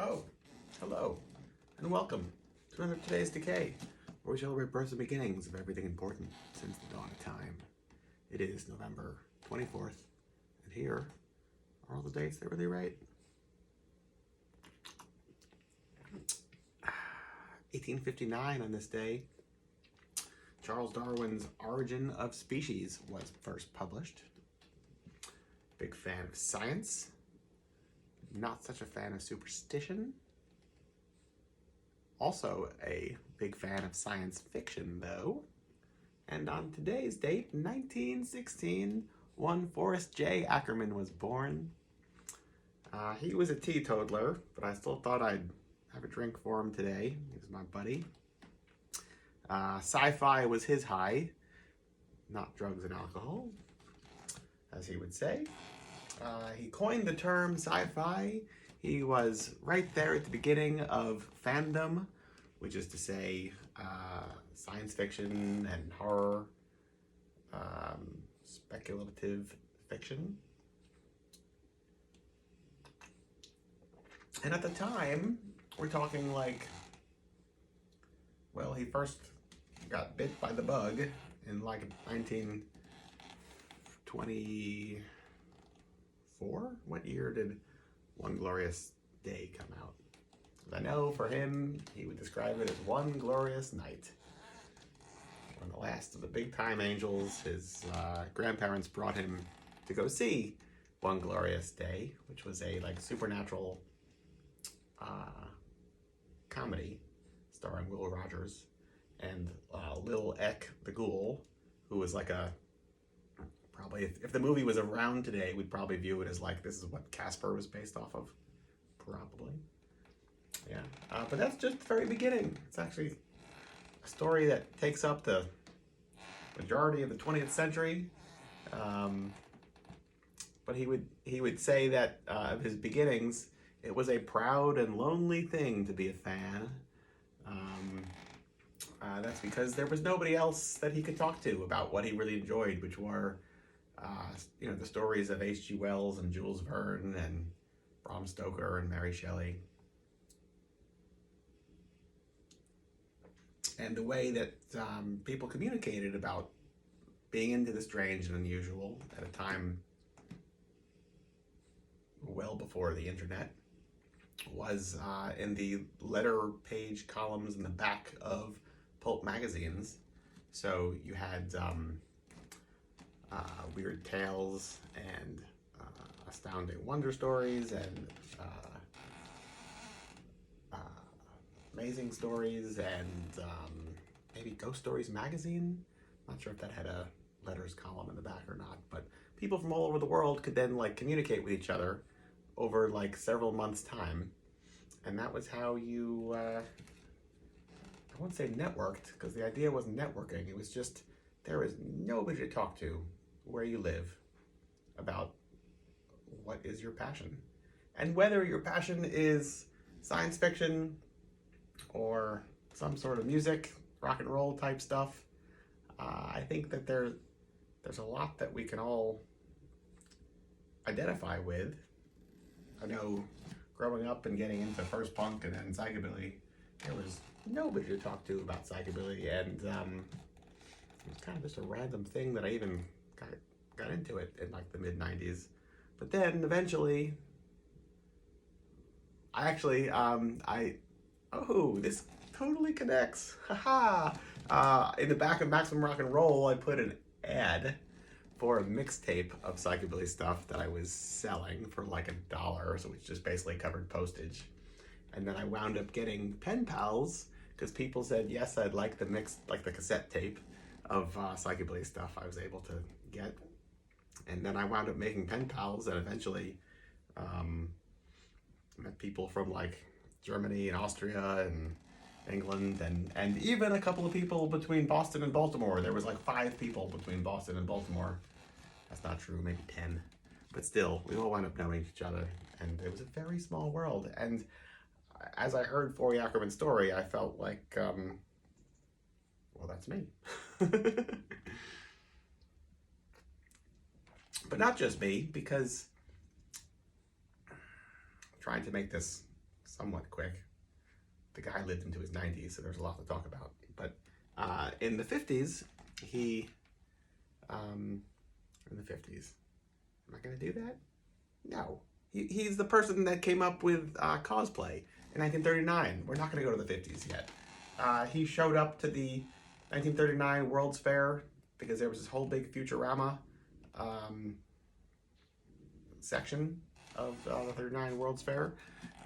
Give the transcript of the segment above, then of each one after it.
Oh, hello, and welcome to another Today's Decay, where we celebrate births and beginnings of everything important since the dawn of time. It is November 24th, and here are all the dates that were right. 1859 on this day, Charles Darwin's Origin of Species was first published. Big fan of science. Not such a fan of superstition. Also a big fan of science fiction, though. And on today's date, 1916, one Forrest J. Ackerman was born. He was a teetotaler, but I still thought I'd have a drink for him today. He was my buddy. Sci-fi was his high, not drugs and alcohol, as he would say. He coined the term sci-fi. He was right there at the beginning of fandom, which is to say science fiction and horror, speculative fiction. And at the time, we're talking like, well, he first got bit by the bug in like 1924. What year did One Glorious Day come out? I know for him, he would describe it as one glorious night. When the last of the big time angels, his grandparents brought him to go see One Glorious Day, which was a like supernatural comedy starring Will Rogers and Lil Eck the Ghoul, who was like a probably, if the movie was around today, we'd probably view it as like, this is what Casper was based off of. Probably. Yeah. But that's just the very beginning. It's actually a story that takes up the majority of the 20th century. But he would say that of his beginnings, it was a proud and lonely thing to be a fan. That's because there was nobody else that he could talk to about what he really enjoyed, which were the stories of H.G. Wells and Jules Verne and Bram Stoker and Mary Shelley. And the way that people communicated about being into the strange and unusual at a time well before the internet was in the letter page columns in the back of pulp magazines. So you had weird tales and astounding wonder stories and amazing stories and maybe Ghost Stories magazine. Not sure if that had a letters column in the back or not, but people from all over the world could then like communicate with each other over like several months' time, and that was how you I won't say networked, because the idea wasn't networking. It was just there is nobody to talk to where you live about what is your passion. And whether your passion is science fiction or some sort of music, rock and roll type stuff, I think that there's a lot that we can all identify with. I know growing up and getting into first punk and then psychobilly, there was nobody to talk to about psychobilly, and it was kind of just a random thing that I even got into it in like the mid-90s. But then eventually, this totally connects. Haha! In the back of Maximum Rock and Roll, I put an ad for a mixtape of psychobilly stuff that I was selling for like $1, so which just basically covered postage. And then I wound up getting pen pals because people said, yes, I'd like the cassette tape of psychobilly stuff I was able to get. And then I wound up making pen pals and eventually met people from like Germany and Austria and England and even a couple of people between Boston and Baltimore. There was like 5 people between Boston and Baltimore. That's not true, maybe 10. But still, we all wound up knowing each other, and it was a very small world. And as I heard Forey Ackerman's story, I felt like, well, that's me. But not just me, because I'm trying to make this somewhat quick. The guy lived into his 90s, so there's a lot to talk about. But in the 50s, in the 50s, am I going to do that? No. He's the person that came up with cosplay in 1939. We're not going to go to the 50s yet. He showed up to the 1939 World's Fair because there was this whole big Futurama section of the 39 World's Fair.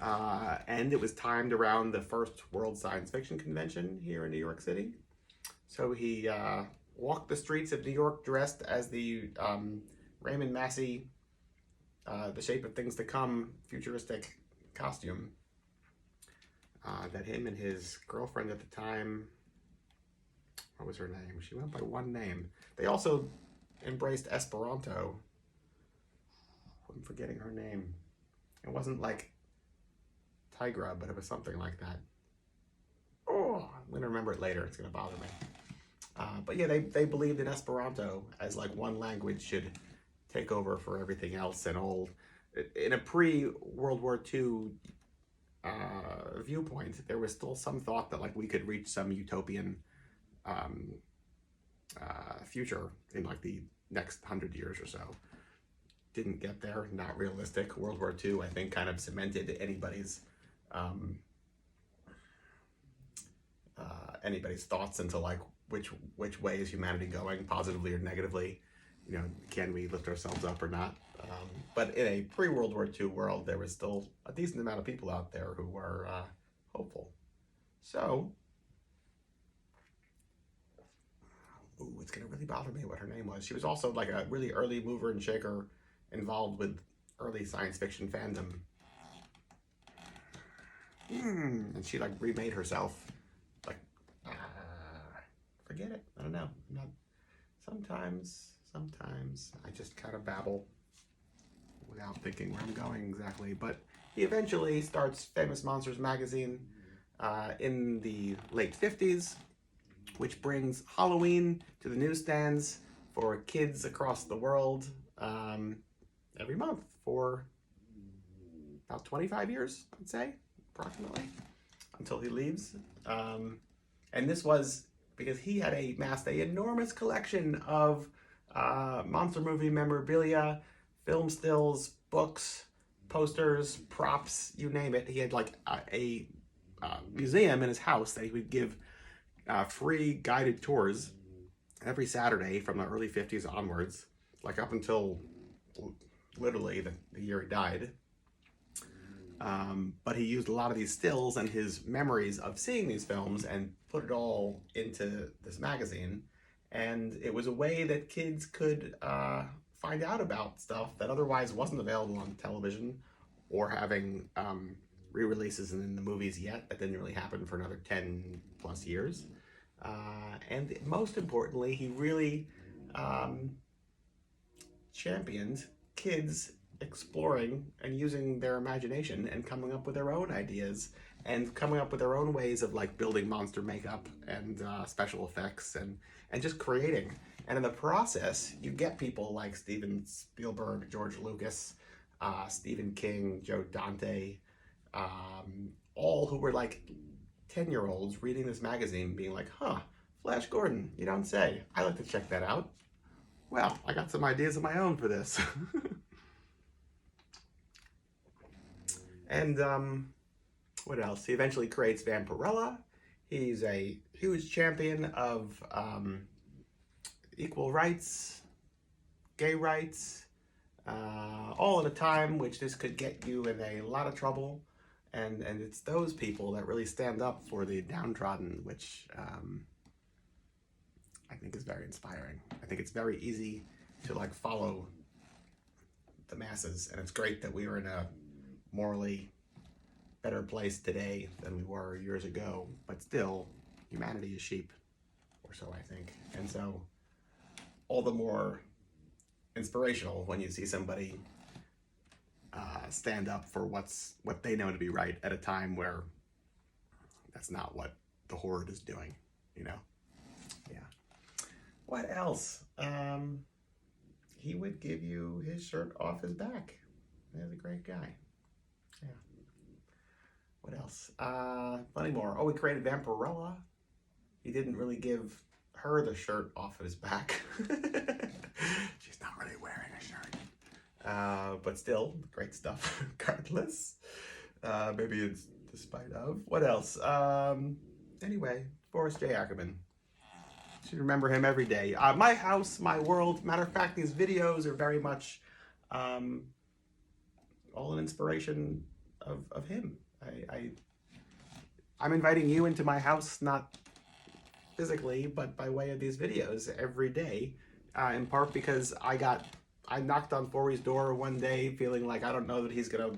And it was timed around the first World Science Fiction Convention here in New York City. So he walked the streets of New York dressed as the Raymond Massey, The Shape of Things to Come futuristic costume that him and his girlfriend at the time, what was her name? She went by one name. They also embraced Esperanto. I'm forgetting her name. It wasn't like Tigra, but it was something like that. Oh, I'm going to remember it later. It's going to bother me. But yeah, they believed in Esperanto as like one language should take over for everything else, and all in a pre-World War II viewpoint, there was still some thought that like we could reach some utopian future in like the next 100 years or so. Didn't get there, not realistic. World War II, I think, kind of cemented anybody's thoughts into like which way is humanity going, positively or negatively. You know, can we lift ourselves up or not? But in a pre-World War II world, there was still a decent amount of people out there who were hopeful. So, it's going to really bother me what her name was. She was also like a really early mover and shaker involved with early science fiction fandom. And she like remade herself. Like, forget it. I don't know. Sometimes I just kind of babble without thinking where I'm going exactly. But he eventually starts Famous Monsters magazine in the late 50s, which brings Halloween to the newsstands for kids across the world every month for about 25 years, I'd say, approximately, until he leaves. And this was because he had amassed an enormous collection of monster movie memorabilia, film stills, books, posters, props, you name it. He had like a museum in his house that he would give free guided tours every Saturday from the early 50s onwards, like up until literally the year he died. But he used a lot of these stills and his memories of seeing these films and put it all into this magazine. And it was a way that kids could find out about stuff that otherwise wasn't available on television or having re-releases in the movies yet. That didn't really happen for another 10 plus years. And most importantly, he really championed kids exploring and using their imagination and coming up with their own ideas and coming up with their own ways of like building monster makeup and special effects and just creating. And in the process, you get people like Steven Spielberg, George Lucas, Stephen King, Joe Dante, all who were like 10-year-olds reading this magazine being like, huh, Flash Gordon, you don't say. I like to check that out. Well, I got some ideas of my own for this. And what else? He eventually creates Vampirella. He's a huge champion of equal rights, gay rights, all at a time which this could get you in a lot of trouble. And it's those people that really stand up for the downtrodden, which I think is very inspiring. I think it's very easy to like follow the masses, and it's great that we are in a morally better place today than we were years ago, but still, humanity is sheep, or so I think. And so, all the more inspirational when you see somebody stand up for what they know to be right at a time where that's not what the horde is doing, you know? Yeah. What else? He would give you his shirt off his back. He's a great guy. Yeah. What else? Plenty more. Oh, we created Vampirella. He didn't really give her the shirt off his back. She's not really wearing a shirt. But still, great stuff, regardless. Maybe it's despite of. What else? Anyway, Forrest J. Ackerman. Should remember him every day. My house, my world. Matter of fact, these videos are very much all an inspiration of him. I'm inviting you into my house, not physically, but by way of these videos every day, in part because I knocked on Forey's door one day feeling like I don't know that he's gonna,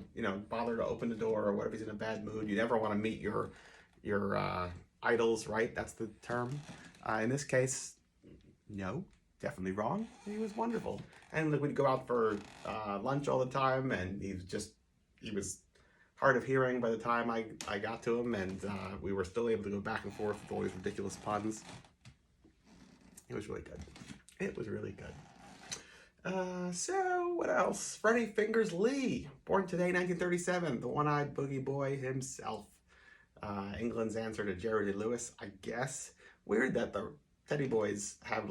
bother to open the door, or what if he's in a bad mood. You never want to meet your idols, right? That's the term. In this case, no, definitely wrong. He was wonderful. And we'd go out for lunch all the time, and he was hard of hearing by the time I got to him, and we were still able to go back and forth with all these ridiculous puns. It was really good. It was really good. So, what else? Freddie Fingers Lee, born today, 1937, the one-eyed boogie boy himself. England's answer to Jerry Lee Lewis, I guess. Weird that the Teddy Boys have,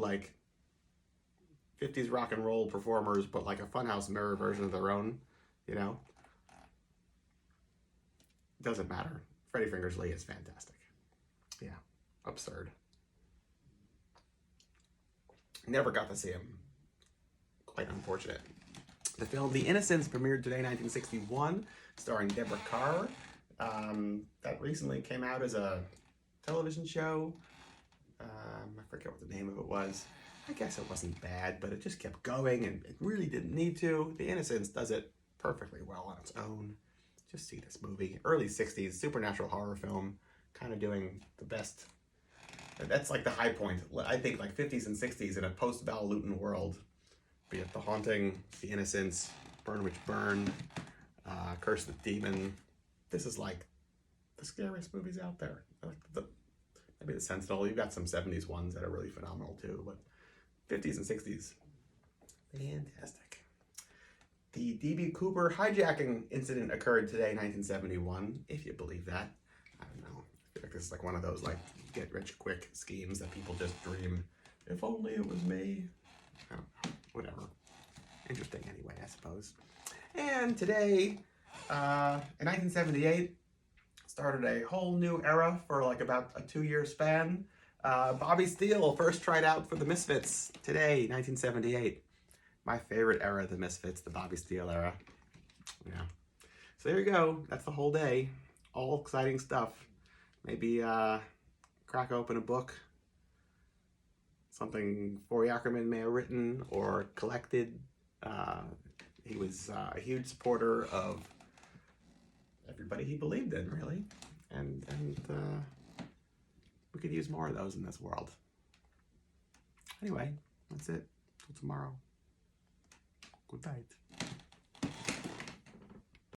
50s rock and roll performers, but, a Funhouse mirror version of their own, Doesn't matter. Freddie Fingers Lee is fantastic. Yeah, absurd. Never got to see him. Quite unfortunate. The film The Innocents premiered today, 1961, starring Deborah Kerr. That recently came out as a television show. I forget what the name of it was. I guess it wasn't bad, but it just kept going, and it really didn't need to. The Innocents does it perfectly well on its own. Just see this movie. Early 60s, supernatural horror film, kind of doing the best. That's the high point. I think 50s and 60s in a post-Val Lewton world. Be it The Haunting, The Innocents, Burn Witch Burn, Curse the Demon. This is the scariest movies out there. Maybe The Sentinel. You've got some 70s ones that are really phenomenal too, but 50s and 60s, fantastic. The D.B. Cooper hijacking incident occurred today, 1971, if you believe that. I don't know. I feel like this is one of those get-rich-quick schemes that people just dream. If only it was me. I don't know. Whatever. Interesting anyway, I suppose. And today, in 1978, started a whole new era for about a 2-year span. Bobby Steele first tried out for the Misfits today, 1978. My favorite era of the Misfits, the Bobby Steele era. Yeah. So there you go. That's the whole day. All exciting stuff. Maybe crack open a book. Something Forey Ackerman may have written or collected. He was a huge supporter of everybody he believed in, really. And we could use more of those in this world. Anyway, that's it. Till tomorrow. Good night.